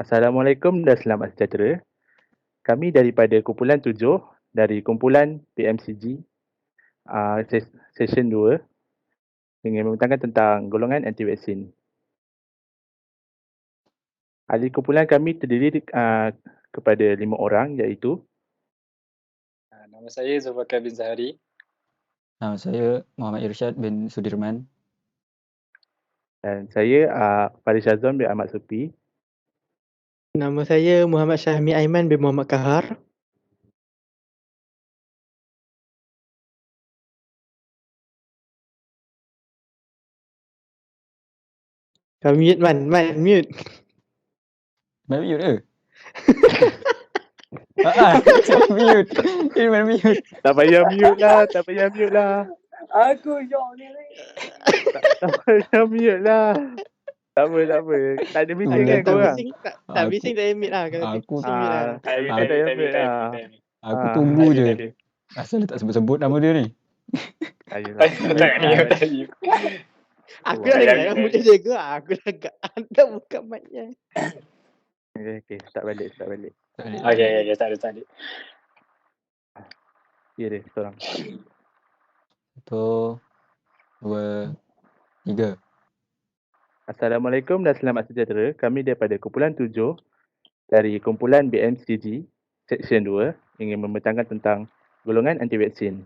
Assalamualaikum dan selamat sejahtera. Kami daripada kumpulan 7 dari kumpulan PMCG session 2 ingin membentangkan tentang golongan anti vaksin. Ahli kumpulan kami terdiri kepada 5 orang iaitu Nama saya Zulfakar bin Zahari. Nama saya Muhammad Irsyad bin Sudirman. dan saya Faris Azam bin Ahmad Supi. Nama saya Muhammad Syahmi Aiman bin Muhammad Kahar. Kau mute man, mute. Mana mute ke? Mute. Ini mana mute? Tak payah mute lah. Aku yang ni. Tak payah mute lah. Tak apa. Tak ada meeting kan korang? Tak bising tak mute lah. Kalau Aku- bising mute lah. Aku tunggu je. Asal dia tak sebut-sebut nama dia ni. Ayolah. Aku dah dengar kamu dia jaga. Aku dah agak anda buka mic-nya. Okay, start balik. Okay, start. Ya dia, seorang. 1, 2, 3. Assalamualaikum dan selamat sejahtera. Kami daripada kumpulan 7 dari kumpulan BMCG Section 2 ingin membentangkan tentang golongan anti vaksin.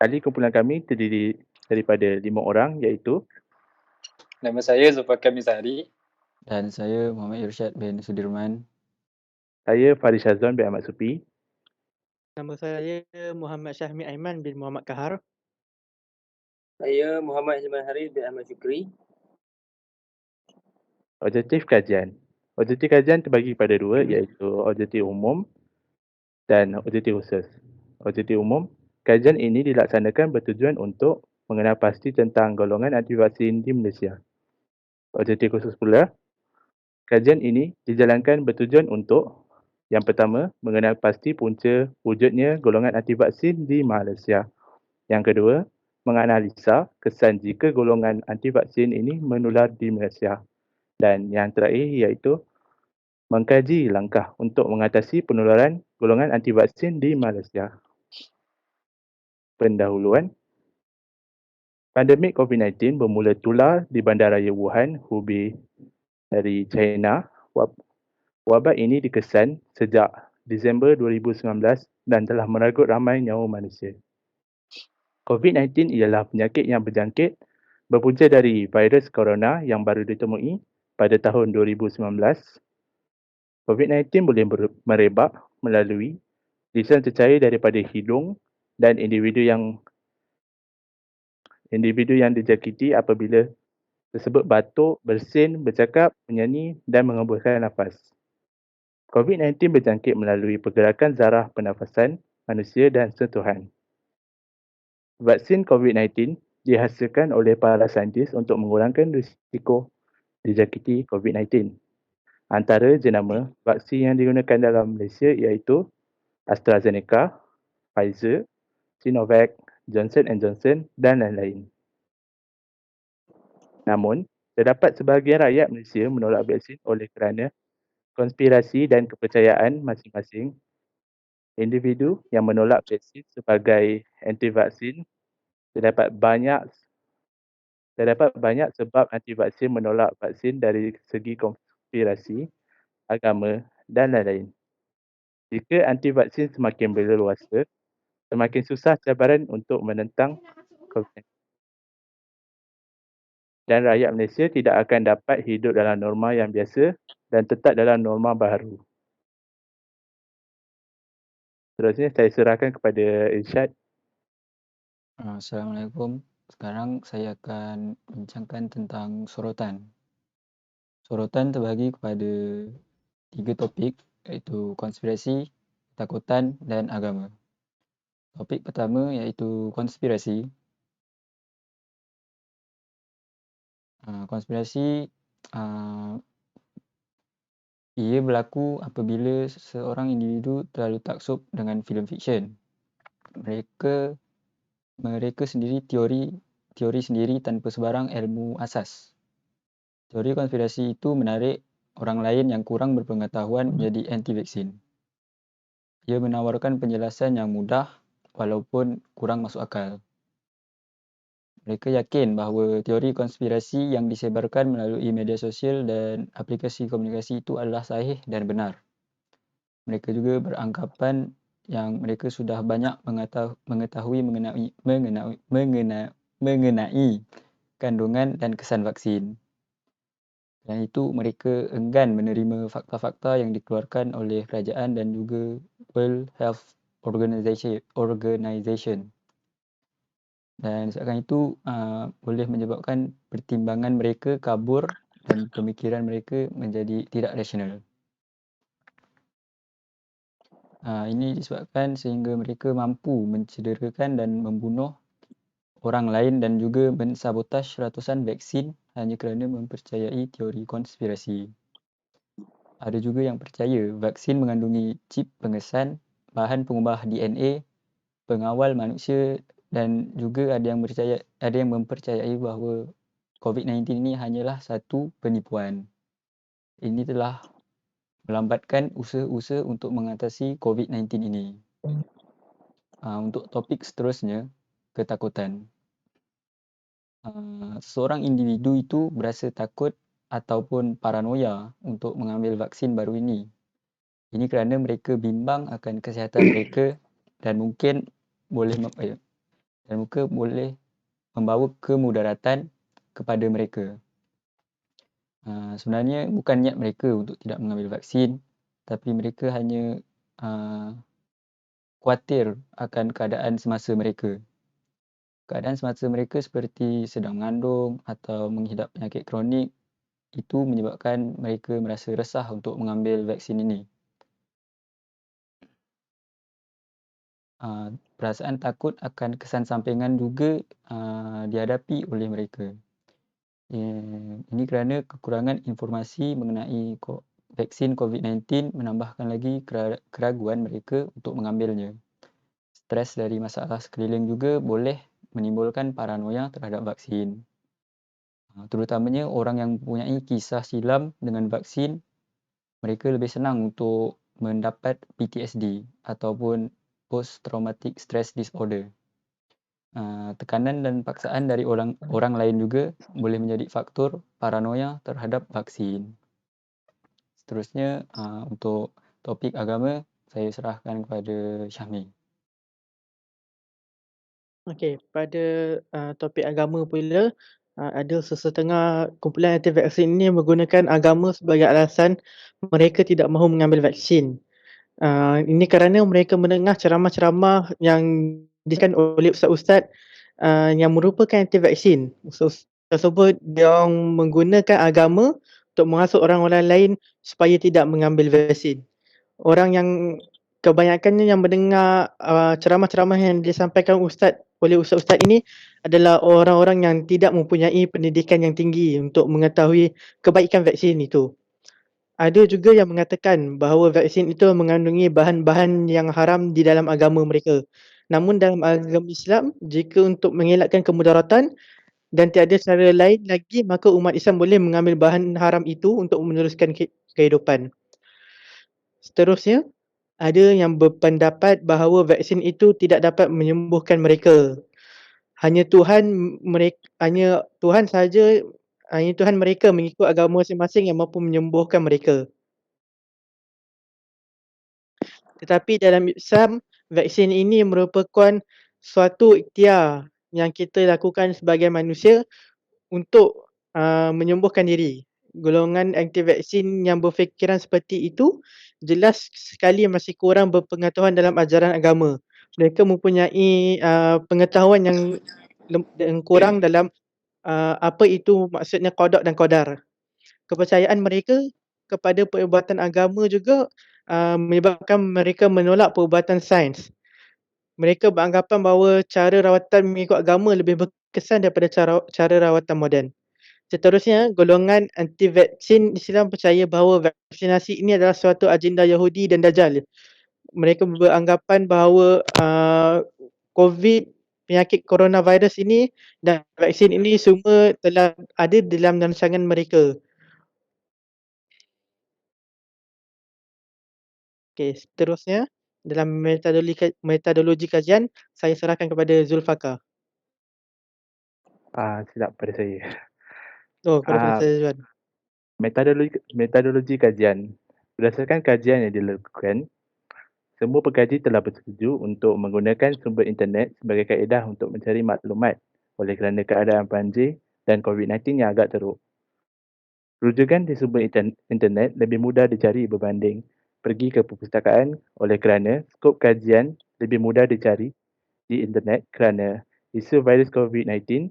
Ahli kumpulan kami terdiri daripada 5 orang iaitu Nama saya Zulfakar bin Zahari. Dan saya Muhammad Irsyad bin Sudirman. saya Faris Azam bin Ahmad Supi. Nama saya Muhammad Syahmi Aiman bin Muhammad Kahar. Saya Muhammad Himan Harith bin Ahmad Syukri. Objektif kajian terbagi kepada dua iaitu objektif umum dan objektif khusus. Objektif umum, kajian ini dilaksanakan bertujuan untuk mengenal pasti tentang golongan anti vaksin di Malaysia. Objektif khusus pula, kajian ini dijalankan bertujuan untuk yang pertama, mengenal pasti punca wujudnya golongan anti vaksin di Malaysia. Yang kedua, menganalisa kesan jika golongan anti vaksin ini menular di Malaysia. Dan yang terakhir iaitu mengkaji langkah untuk mengatasi penularan golongan anti vaksin di Malaysia. Pendahuluan. Pandemik COVID-19 bermula tular di Bandaraya Wuhan, Hubei dari China. Wabak ini dikesan sejak Disember 2019 dan telah meragut ramai nyawa manusia. COVID-19 ialah penyakit yang berjangkit berpunca dari virus corona yang baru ditemui pada tahun 2019. COVID-19 boleh merebak melalui lisan tercair daripada hidung dan individu yang dijangkiti apabila tersebut batuk, bersin, bercakap, menyanyi dan mengembuskan nafas. COVID-19 berjangkit melalui pergerakan zarah pernafasan manusia dan sentuhan. Vaksin COVID-19 dihasilkan oleh para saintis untuk mengurangkan risiko dijangkiti COVID-19. Antara jenama vaksin yang digunakan dalam Malaysia iaitu AstraZeneca, Pfizer, Sinovac, Johnson & Johnson dan lain-lain. Namun, terdapat sebahagian rakyat Malaysia menolak vaksin oleh kerana konspirasi dan kepercayaan masing-masing. Individu yang menolak vaksin sebagai anti-vaksin terdapat banyak sebab anti-vaksin menolak vaksin dari segi konspirasi, agama dan lain-lain. Jika anti-vaksin semakin berleluasa, semakin susah cabaran untuk menentang COVID-19. Dan rakyat Malaysia tidak akan dapat hidup dalam norma yang biasa dan tetap dalam norma baharu. Seterusnya saya serahkan kepada Irsyad. Assalamualaikum. Sekarang saya akan bincangkan tentang sorotan. Sorotan terbagi kepada 3 topik iaitu konspirasi, ketakutan dan agama. Topik pertama iaitu konspirasi. Konspirasi ia berlaku apabila seorang individu terlalu taksub dengan filem fiksyen. Mereka sendiri teori sendiri tanpa sebarang ilmu asas. Teori konspirasi itu menarik orang lain yang kurang berpengetahuan menjadi anti-vaksin. Ia menawarkan penjelasan yang mudah walaupun kurang masuk akal. Mereka yakin bahawa teori konspirasi yang disebarkan melalui media sosial dan aplikasi komunikasi itu adalah sahih dan benar. Mereka juga beranggapan yang mereka sudah banyak mengetahui mengenai kandungan dan kesan vaksin. Dan itu mereka enggan menerima fakta-fakta yang dikeluarkan oleh kerajaan dan juga World Health Organization. Dan disebabkan itu boleh menyebabkan pertimbangan mereka kabur dan pemikiran mereka menjadi tidak rasional. Ini disebabkan sehingga mereka mampu mencederakan dan membunuh orang lain dan juga mensabotaj ratusan vaksin hanya kerana mempercayai teori konspirasi. Ada juga yang percaya vaksin mengandungi chip pengesan, bahan pengubah DNA, pengawal manusia dan juga ada yang mempercayai bahawa COVID-19 ini hanyalah satu penipuan. Ini telah melambatkan usaha-usaha untuk mengatasi COVID-19 ini. Untuk topik seterusnya, ketakutan. Seorang individu itu berasa takut ataupun paranoia untuk mengambil vaksin baru ini. Ini kerana mereka bimbang akan kesihatan mereka dan mungkin boleh membawa kemudaratan kepada mereka. Sebenarnya bukan niat mereka untuk tidak mengambil vaksin, tapi mereka hanya khawatir akan keadaan semasa mereka. Keadaan semasa mereka seperti sedang mengandung atau menghidap penyakit kronik, itu menyebabkan mereka merasa resah untuk mengambil vaksin ini. Perasaan takut akan kesan sampingan juga dihadapi oleh mereka. Ini kerana kekurangan informasi mengenai vaksin COVID-19 menambahkan lagi keraguan mereka untuk mengambilnya. Stres dari masalah sekeliling juga boleh menimbulkan paranoia terhadap vaksin. Terutamanya orang yang mempunyai kisah silam dengan vaksin, mereka lebih senang untuk mendapat PTSD ataupun Post Traumatic Stress Disorder. Tekanan dan paksaan dari orang lain juga boleh menjadi faktor paranoia terhadap vaksin. Seterusnya, untuk topik agama, saya serahkan kepada Syahmi. Okey, pada topik agama pula, ada sesetengah kumpulan anti vaksin ini menggunakan agama sebagai alasan mereka tidak mahu mengambil vaksin. Ini kerana mereka mendengar ceramah-ceramah yang diberikan oleh ustaz-ustaz yang merupakan anti vaksin. Ustaz tersebut diorang menggunakan agama untuk menghasut orang-orang lain supaya tidak mengambil vaksin. Orang yang kebanyakannya yang mendengar ceramah-ceramah yang disampaikan oleh ustaz-ustaz ini adalah orang-orang yang tidak mempunyai pendidikan yang tinggi untuk mengetahui kebaikan vaksin itu. Ada juga yang mengatakan bahawa vaksin itu mengandungi bahan-bahan yang haram di dalam agama mereka. Namun dalam agama Islam, jika untuk mengelakkan kemudaratan dan tiada cara lain lagi, maka umat Islam boleh mengambil bahan haram itu untuk meneruskan kehidupan. Seterusnya, ada yang berpendapat bahawa vaksin itu tidak dapat menyembuhkan mereka. Hanya Tuhan mereka mengikut agama masing-masing yang mampu menyembuhkan mereka. Tetapi dalam Islam, vaksin ini merupakan suatu ikhtiar yang kita lakukan sebagai manusia untuk menyembuhkan diri. Golongan anti vaksin yang berfikiran seperti itu jelas sekali masih kurang berpengetahuan dalam ajaran agama. Mereka mempunyai pengetahuan yang kurang dalam apa itu maksudnya qada dan qadar. Kepercayaan mereka kepada perubatan agama juga menyebabkan mereka menolak perubatan sains. Mereka beranggapan bahawa cara rawatan mengikut agama lebih berkesan daripada cara rawatan moden. Seterusnya, golongan anti vaksin Islam percaya bahawa vaksinasi ini adalah suatu agenda Yahudi dan Dajjal. Mereka beranggapan bahawa COVID, penyakit coronavirus ini dan vaksin ini semua telah ada dalam rancangan mereka. Okey, seterusnya dalam metodologi kajian, saya serahkan kepada Zulfaqar. Silap pada saya. Oh, kepada Ah, Profesor Izwan. metodologi kajian. Berdasarkan kajian yang dilakukan, semua pengkaji telah bersetuju untuk menggunakan sumber internet sebagai kaedah untuk mencari maklumat oleh kerana keadaan banjir dan COVID-19 yang agak teruk. Rujukan di sumber internet lebih mudah dicari berbanding pergi ke perpustakaan oleh kerana skop kajian lebih mudah dicari di internet kerana isu virus COVID-19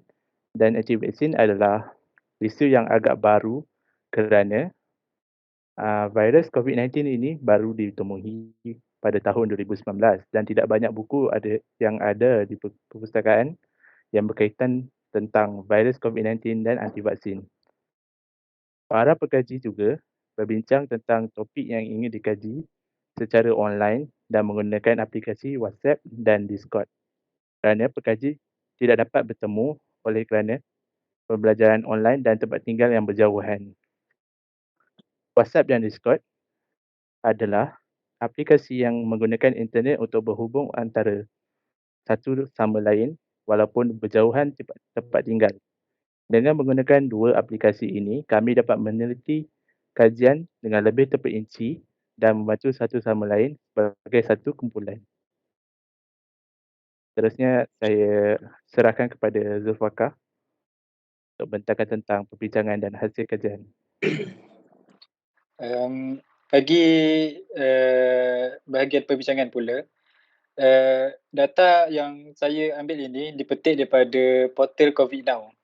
dan anti-vaksin adalah isu yang agak baru kerana virus COVID-19 ini baru ditemui pada tahun 2019 dan tidak banyak buku yang ada di perpustakaan yang berkaitan tentang virus COVID-19 dan anti-vaksin. Para pengkaji juga berbincang tentang topik yang ingin dikaji secara online dan menggunakan aplikasi WhatsApp dan Discord. Kerana pengkaji tidak dapat bertemu oleh kerana pembelajaran online dan tempat tinggal yang berjauhan. WhatsApp dan Discord adalah aplikasi yang menggunakan internet untuk berhubung antara satu sama lain walaupun berjauhan tempat tinggal. Dengan menggunakan dua aplikasi ini, kami dapat meneliti kajian dengan lebih terperinci dan membantu satu sama lain sebagai satu kumpulan. Seterusnya, saya serahkan kepada Zulfaqar untuk bentangkan tentang perbincangan dan hasil kajian. Bagi bahagian perbincangan pula, data yang saya ambil ini dipetik daripada portal COVID Now.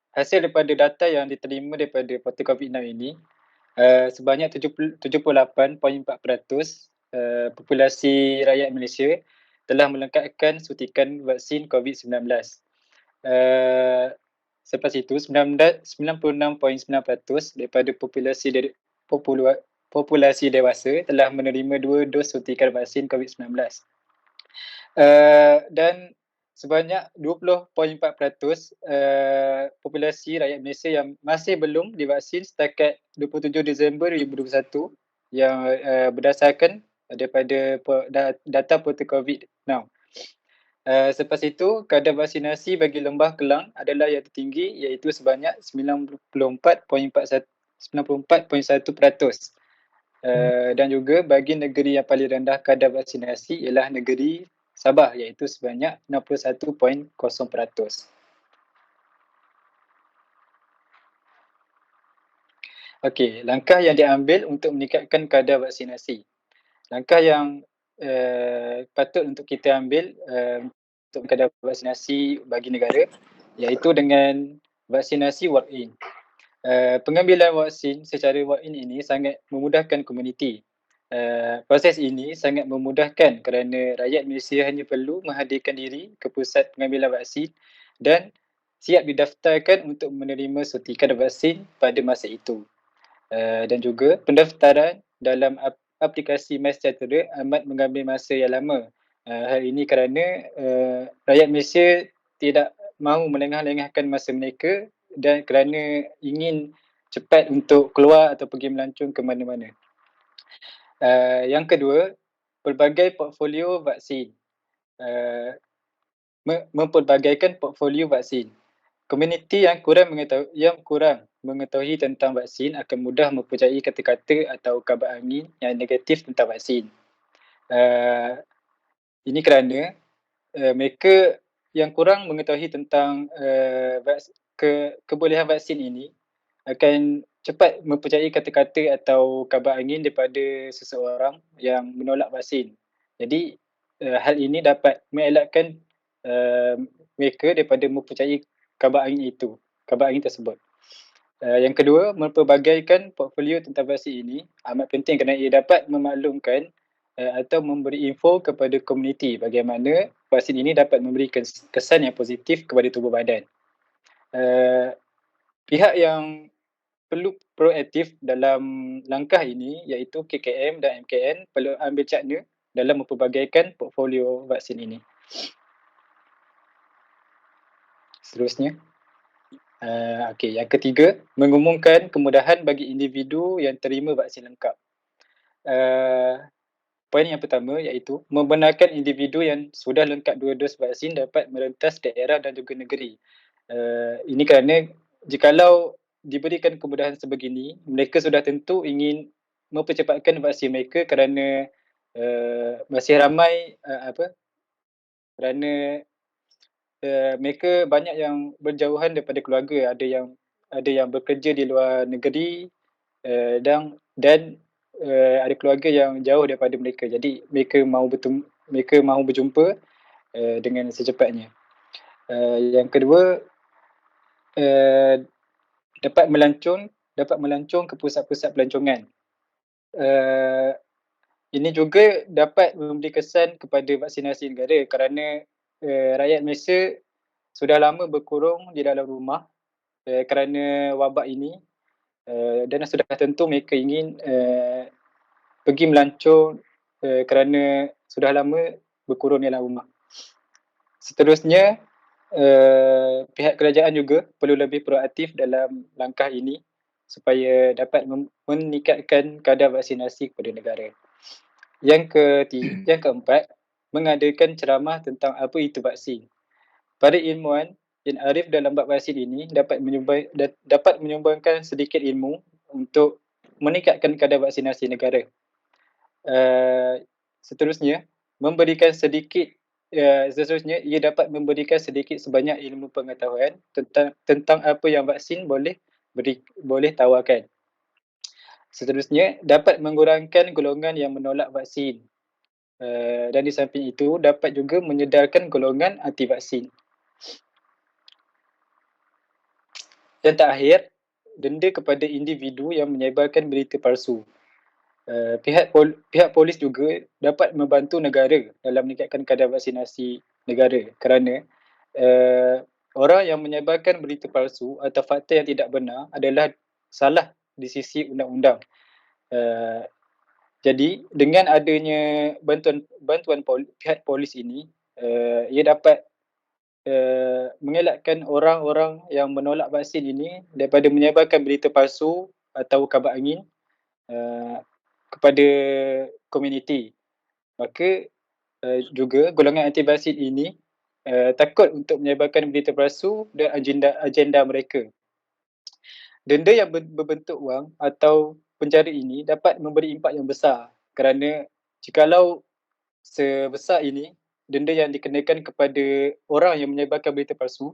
Hasil daripada data yang diterima daripada portal COVID Now ini, sebanyak 78.4% populasi rakyat Malaysia telah melengkapkan suntikan vaksin COVID-19. Selepas itu, 96.9% daripada populasi dewasa telah menerima 2 dos suntikan vaksin COVID-19. Dan sebanyak 20.4% populasi rakyat Malaysia yang masih belum divaksin setakat 27 Disember 2021 yang berdasarkan daripada data portal COVID Now. Selepas itu, kadar vaksinasi bagi Lembah Kelang adalah yang tertinggi iaitu sebanyak 94.1%. Dan juga bagi negeri yang paling rendah kadar vaksinasi ialah negeri Sabah iaitu sebanyak 61.0%. Okey, langkah yang diambil untuk meningkatkan kadar vaksinasi. Langkah yang patut untuk kita ambil untuk kadar vaksinasi bagi negara iaitu dengan vaksinasi walk-in. Pengambilan vaksin secara walk-in ini sangat memudahkan komuniti. Proses ini sangat memudahkan kerana rakyat Malaysia hanya perlu menghadirkan diri ke pusat pengambilan vaksin dan siap didaftarkan untuk menerima suntikan vaksin pada masa itu. Dan juga pendaftaran dalam aplikasi MySejahtera amat mengambil masa yang lama. Hal ini kerana rakyat Malaysia tidak mahu melengah-lengahkan masa mereka dan kerana ingin cepat untuk keluar atau pergi melancong ke mana-mana. Yang kedua, pelbagai portfolio vaksin. Mempelbagaikan portfolio vaksin. Komuniti yang kurang mengetahui tentang vaksin akan mudah mempercayai kata-kata atau kabar angin yang negatif tentang vaksin. Ini kerana mereka yang kurang mengetahui tentang kebolehan vaksin ini akan cepat mempercayai kata-kata atau kabar angin daripada seseorang yang menolak vaksin. Jadi hal ini dapat mengelakkan mereka daripada mempercayai kabar angin tersebut. Yang kedua, mempelbagaikan portfolio tentang vaksin ini amat penting kerana ia dapat memaklumkan atau memberi info kepada komuniti bagaimana vaksin ini dapat memberikan kesan yang positif kepada tubuh badan. Pihak yang perlu proaktif dalam langkah ini iaitu KKM dan MKN perlu ambil cakna dalam mempelbagaikan portfolio vaksin ini. Seterusnya, yang ketiga, mengumumkan kemudahan bagi individu yang terima vaksin lengkap. poin yang pertama iaitu membenarkan individu yang sudah lengkap 2 dos vaksin dapat merentas daerah dan juga negeri. Ini kerana jikalau diberikan kemudahan sebegini, mereka sudah tentu ingin mempercepatkan vaksin mereka kerana masih ramai kerana mereka banyak yang berjauhan daripada keluarga, ada yang bekerja di luar negeri dan ada keluarga yang jauh daripada mereka. Jadi mereka mahu berjumpa dengan secepatnya. Yang kedua, dapat melancong ke pusat-pusat pelancongan. Ini juga dapat memberi kesan kepada vaksinasi negara kerana rakyat Malaysia sudah lama berkurung di dalam rumah kerana wabak ini, dan sudah tentu mereka ingin pergi melancong kerana sudah lama berkurung di dalam rumah. Seterusnya, pihak kerajaan juga perlu lebih proaktif dalam langkah ini supaya dapat meningkatkan kadar vaksinasi kepada negara. Yang keempat, mengadakan ceramah tentang apa itu vaksin. Para ilmuwan yang arif dalam bab vaksin ini dapat menyumbangkan sedikit ilmu untuk meningkatkan kadar vaksinasi negara. Seterusnya, ia dapat memberikan sedikit sebanyak ilmu pengetahuan tentang apa yang vaksin boleh tawarkan. Seterusnya, dapat mengurangkan golongan yang menolak vaksin. Dan di samping itu, dapat juga menyedarkan golongan anti vaksin. Yang terakhir, denda kepada individu yang menyebarkan berita palsu. Pihak polis juga dapat membantu negara dalam meningkatkan kadar vaksinasi negara kerana orang yang menyebarkan berita palsu atau fakta yang tidak benar adalah salah di sisi undang-undang. Jadi dengan adanya bantuan pihak polis ini, ia dapat mengelakkan orang-orang yang menolak vaksin ini daripada menyebarkan berita palsu atau kabar angin kepada komuniti. Maka juga golongan anti vaksin ini takut untuk menyebarkan berita palsu dan agenda mereka. Denda yang berbentuk wang atau penjara ini dapat memberi impak yang besar kerana jikalau sebesar ini denda yang dikenakan kepada orang yang menyebarkan berita palsu,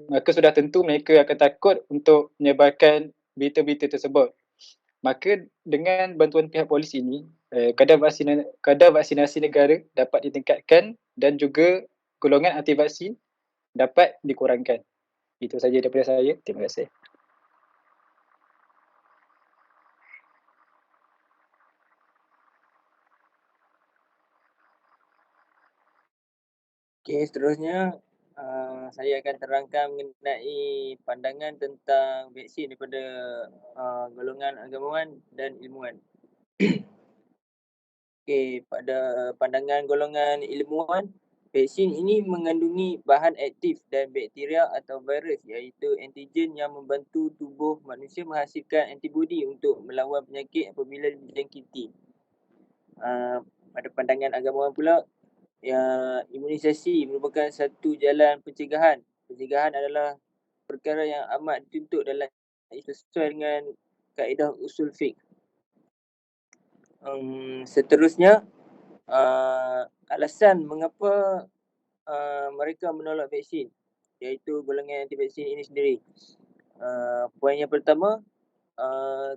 maka sudah tentu mereka akan takut untuk menyebarkan berita-berita tersebut. Maka dengan bantuan pihak polis ini, kadar vaksinasi negara dapat ditingkatkan dan juga golongan anti vaksin dapat dikurangkan. Itu saja daripada saya. Terima kasih. Okey, seterusnya saya akan terangkan mengenai pandangan tentang vaksin daripada golongan agamawan dan ilmuwan. Okey, pada pandangan golongan ilmuwan, vaksin ini mengandungi bahan aktif dan bakteria atau virus iaitu antigen yang membantu tubuh manusia menghasilkan antibodi untuk melawan penyakit apabila dijangkiti. Pada pandangan agamawan pula, imunisasi merupakan satu jalan pencegahan. Pencegahan adalah perkara yang amat dituntut dalam sesuai dengan kaedah usul fiqh. Seterusnya, alasan mengapa mereka menolak vaksin, iaitu golongan anti vaksin ini sendiri. Poin yang pertama,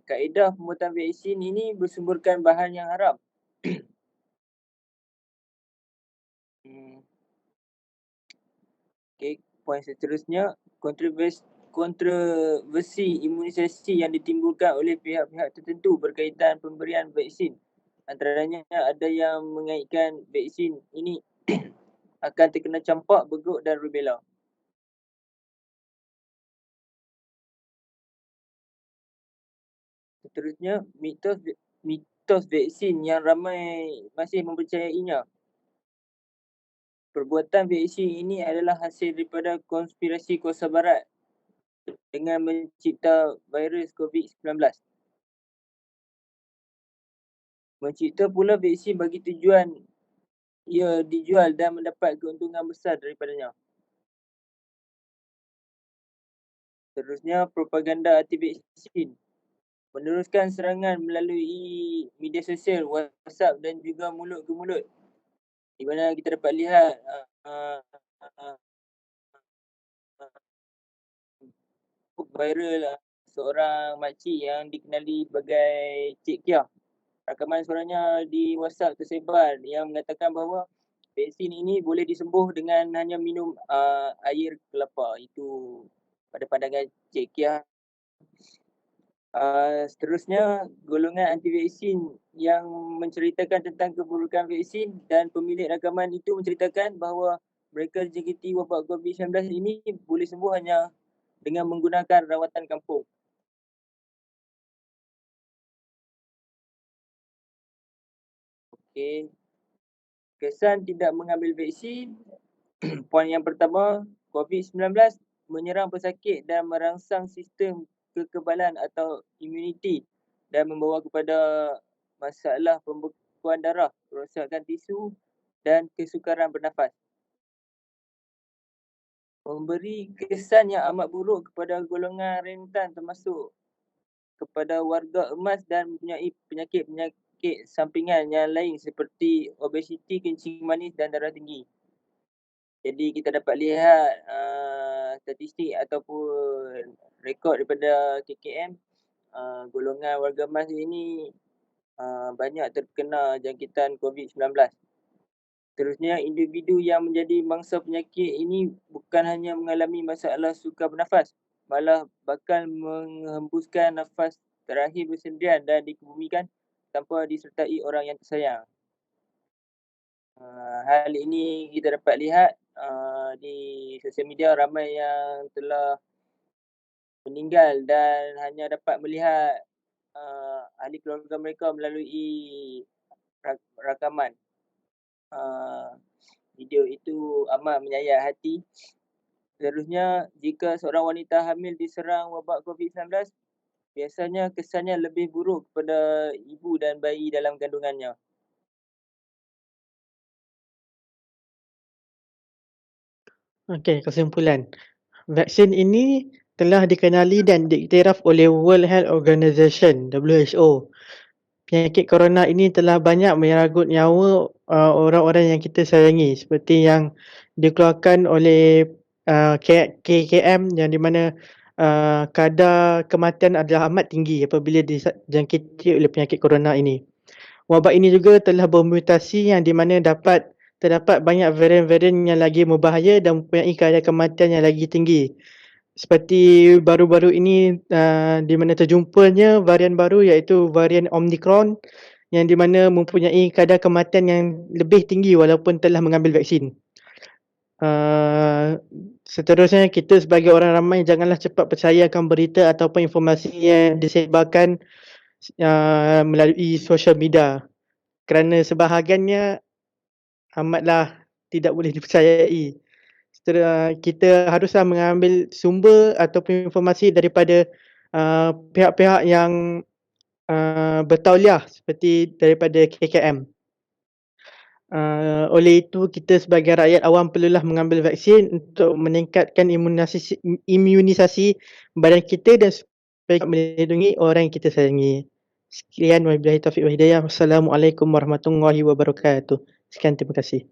kaedah pembuatan vaksin ini bersumberkan bahan yang haram. Okay, poin seterusnya, kontroversi imunisasi yang ditimbulkan oleh pihak-pihak tertentu berkaitan pemberian vaksin. Antaranya ada yang mengaitkan vaksin ini akan terkena campak, beguk dan rubella. Seterusnya, mitos vaksin yang ramai masih mempercayainya. Perbuatan vaksin ini adalah hasil daripada konspirasi kuasa barat dengan mencipta virus COVID-19. Mencipta pula vaksin bagi tujuan ia dijual dan mendapat keuntungan besar daripadanya. Seterusnya, propaganda anti vaksin. Meneruskan serangan melalui media sosial, WhatsApp dan juga mulut ke mulut. Di mana kita dapat lihat viral seorang makcik yang dikenali sebagai Cik Kia. Rakaman suaranya di WhatsApp tersebar yang mengatakan bahawa vaksin ini boleh disembuh dengan hanya minum air kelapa. Itu pada pandangan Cik Kia. Seterusnya, golongan anti vaksin yang menceritakan tentang keburukan vaksin dan pemilik rakaman itu menceritakan bahawa mereka dijangkiti wabak COVID-19 ini boleh sembuh hanya dengan menggunakan rawatan kampung. Okey. Kesan tidak mengambil vaksin. Poin yang pertama, COVID-19 menyerang pesakit dan merangsang sistem kekebalan atau immuniti dan membawa kepada masalah pembekuan darah, kerosakan tisu dan kesukaran bernafas. Memberi kesan yang amat buruk kepada golongan rentan termasuk kepada warga emas dan mempunyai penyakit-penyakit sampingan yang lain seperti obesiti, kencing manis dan darah tinggi. Jadi kita dapat lihat statistik ataupun rekod daripada KKM, golongan warga emas ini banyak terkena jangkitan COVID-19. Seterusnya, individu yang menjadi mangsa penyakit ini bukan hanya mengalami masalah sukar bernafas, malah bakal menghembuskan nafas terakhir bersendirian dan dikebumikan tanpa disertai orang yang tersayang. Hal ini kita dapat lihat di sosial media, ramai yang telah meninggal dan hanya dapat melihat ahli keluarga mereka melalui rakaman. Video itu amat menyayat hati. Seterusnya, jika seorang wanita hamil diserang wabak COVID-19, biasanya kesannya lebih buruk kepada ibu dan bayi dalam kandungannya. Okey, kesimpulan. Vaksin ini telah dikenali dan diiktiraf oleh World Health Organization (WHO). Penyakit corona ini telah banyak menyerangkut nyawa orang-orang yang kita sayangi, seperti yang dikeluarkan oleh KKM, yang di mana kadar kematian adalah amat tinggi apabila dijangkiti oleh penyakit corona ini. Wabak ini juga telah bermutasi yang di mana terdapat banyak varian-varian yang lagi berbahaya dan mempunyai kadar kematian yang lagi tinggi. Seperti baru-baru ini di mana terjumpanya varian baru iaitu varian Omicron, yang di mana mempunyai kadar kematian yang lebih tinggi walaupun telah mengambil vaksin. Seterusnya, kita sebagai orang ramai janganlah cepat percayakan berita ataupun informasi yang disebarkan melalui sosial media, kerana sebahagiannya amatlah tidak boleh dipercayai. Kita haruslah mengambil sumber ataupun informasi daripada pihak-pihak yang bertauliah seperti daripada KKM. Oleh itu, kita sebagai rakyat awam perlulah mengambil vaksin untuk meningkatkan imunisasi badan kita dan supaya melindungi orang yang kita sayangi. Sekian, wabillahi taufiq wal hidayah. Wassalamualaikum warahmatullahi wabarakatuh. Sekian, terima kasih.